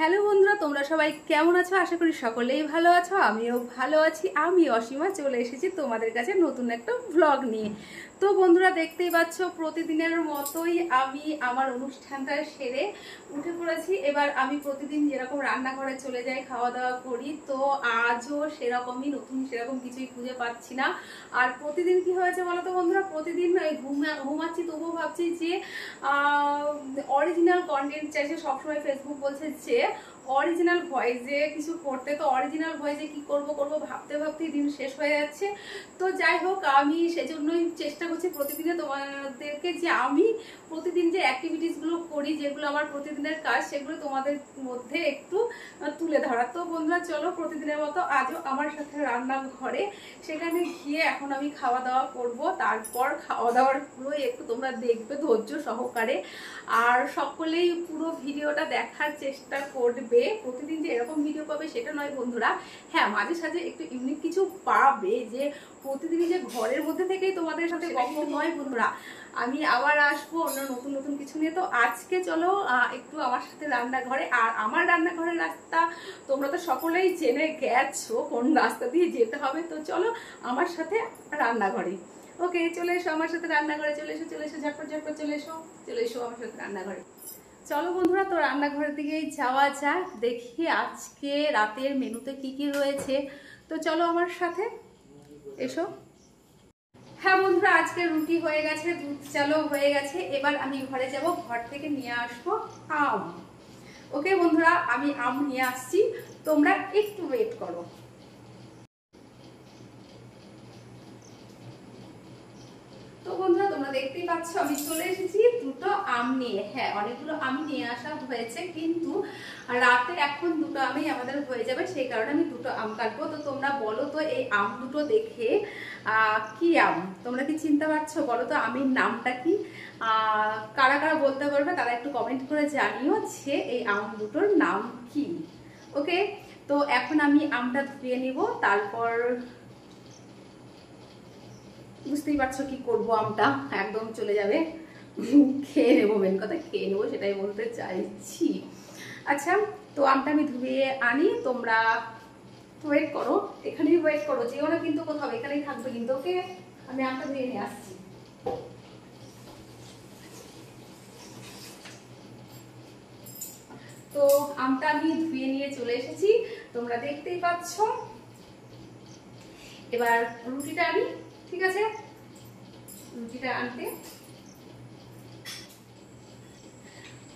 Hello বন্ধুরা, তোমরা সবাই কেমন আছো? আশা করি সকলেই ভালো আছো। আমিও ভালো আছি। আমি অসীমা চলে এসেছি তোমাদের কাছে নতুন একটা ভ্লগ নিয়ে। তো বন্ধুরা, দেখতেই পাচ্ছ প্রতিদিনের মতোই আমি আমার অনুষ্ঠানটা সেরে উঠে পড়েছি। এবার আমি প্রতিদিন যেরকম রান্নাঘরে চলে যাই, খাওয়া দাওয়া করি, তো আজও সেরকমই নতুন সেরকম কিছুই খুঁজে পাচ্ছি না। আর প্রতিদিন কি হয়েছে বলো তো বন্ধুরা, প্রতিদিন ঘুমাচ্ছি তবুও ভাবছি যে অরিজিনাল কন্টেন্ট চাইছে। সবসময় ফেসবুক বলছে যে অরিজিনাল ভয়েসে কিছু করতে, তো অরিজিনাল ভয়েসে কি করব ভাবতে ভাবতেই দিন শেষ হয়ে যাচ্ছে। তো যাই হোক, আমি সেজন্যই চেষ্টা করছি প্রতিদিনে তোমাদেরকে যে আমি প্রতিদিন যে অ্যাক্টিভিটিসগুলো করি, যেগুলো আমার প্রতিদিনের কাজ, সেগুলো তোমাদের মধ্যে একটু তুলে ধরা। তো বন্ধুরা চলো, প্রতিদিনের মতো আজও আমার সাথে রান্নাঘরে, সেখানে গিয়ে এখন আমি খাওয়া দাওয়া করব। তারপর খাওয়া দাওয়ারগুলো একটু তোমরা দেখবে ধৈর্য সহকারে, আর সকলেই পুরো ভিডিওটা দেখার চেষ্টা করবে। প্রতিদিন যে এরকম ভিডিও পাবে সেটা নয় বন্ধুরা, হ্যাঁ মাঝে সাঝে একটু ইউনিক কিছু পাবে, যে প্রতিদিনই যে ঘরের মধ্যে থেকেই তোমাদের সাথে গল্প নয় বন্ধুরা। আমি আবার আসবো অন্য নতুন নতুন কিছু নিয়ে। তো আজকে চলো একটু আমার সাথে রান্নাঘরে। আর আমার রান্নাঘরের রাস্তা তোমরা তো সকলেই জেনে গেছো কোন রাস্তা দিয়ে যেতে হবে। তো চলো আমার সাথে রান্নাঘরে। ওকে, চলে এসো আমার সাথে রান্নাঘরে, চলে এসো চলে এসো, ঝটপট ঝটপট চলে এসো, চলে এসো আমার সাথে রান্নাঘরে। চলো বন্ধুরা, তো রান্নাঘরের দিকেই যাওয়া যাক, দেখি আজকে রাতের মেনুতে কি কি রয়েছে। তো চলো আমার সাথে এসো। হ্যাঁ বন্ধুরা, আজকে রুটি হয়ে গেছে, দুধ চালও হয়ে গেছে। এবার আমি ঘরে যাব, ঘর থেকে নিয়ে আসবো আম। ওকে বন্ধুরা, আমি আম নিয়ে আসছি, তোমরা একটু ওয়েট করো। তো বন্ধুরা, তোমরা দেখতেই পাচ্ছ আমি চলে এসেছি দুটো আম নিয়ে। হ্যাঁ, অনেকগুলো আম নিয়ে আসা হয়েছে, কিন্তু রাতে এখন দুটো আমই আমাদের হয়ে যাবে, সেই কারণে আমি দুটো আম কাটবো। তো তোমরা বলো তো, এই আম দুটো দেখে কি আম? তোমরা কি চিনতে পারছো? বলো তো আমের নামটা কি? কারা কারা বলতে পারবে তারা একটু কমেন্ট করে জানিও যে এই আম দুটোর নাম কি। ওকে, তো এখন আমি আমটা ধুয়ে নিব, তারপর বুঝতেই পারছো কি করব, আমটা একদম চলে যাবে, খেয়ে নেবো। মেন কথা খেয়ে নেবো, সেটাই বলতে চাইছি। আচ্ছা, তো আমটা আমি ধুয়ে আনি, তোমরা ওয়েট করো, এখানেই ওয়েট করো, যেও না কিন্তু কোথাও, এখানেই থাকবে কিন্তু। ওকে, আমি আমটা ধুয়ে নিয়ে আসছি। তো আমটা আমি ধুয়ে নিয়ে চলে এসেছি, তোমরা দেখতেই পাচ্ছ। এবার রুটিটা আনি, ঠিক আছে? রুটিটা আনতে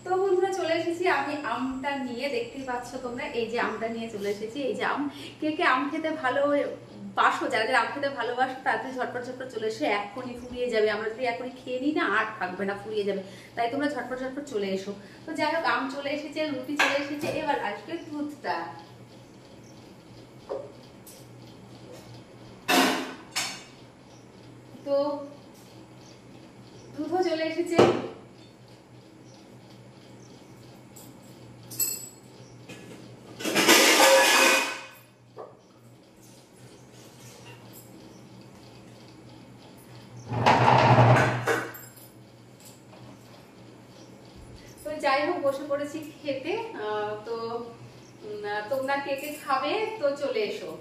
তো বন্ধুরা চলে এসেছি আমি আমটা নিয়ে। দেখতেই পাচ্ছ তোমরা, এই যে আমটা নিয়ে চলে এসেছি। এই যে আম, কে কে আম খেতে ভালোবাসো, যারা যারা আম খেতে ভালোবাসো তাড়াতাড়ি ঝটপট ঝটপট চলে এসে, এখনই ফুরিয়ে যাবে। আমরা যদি এখনই খেয়ে নিই না, আর থাকবে না, ফুরিয়ে যাবে। তাই তোমরা ঝটপট ঝটপট চলে এসো। তো যাই হোক, আম চলে এসেছে, রুটি চলে এসেছে, এবার আসবে দুধটা। তো দুধও চলে এসেছে। তো যাই হোক, বসে পড়েছি খেতে। তো তোমরা কে কে খাবে তো চলে এসো।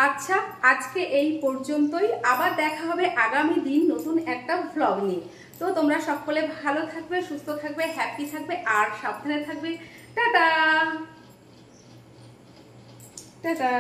আচ্ছা, আজকে এই পর্যন্তই, আবার দেখা হবে আগামী দিন নতুন একটা ভ্লগ নিয়ে। তো তোমরা সকলে ভালো থাকবে, সুস্থ থাকবে, হ্যাপি থাকবে, আর সাবধানে থাকবে। Tata tata.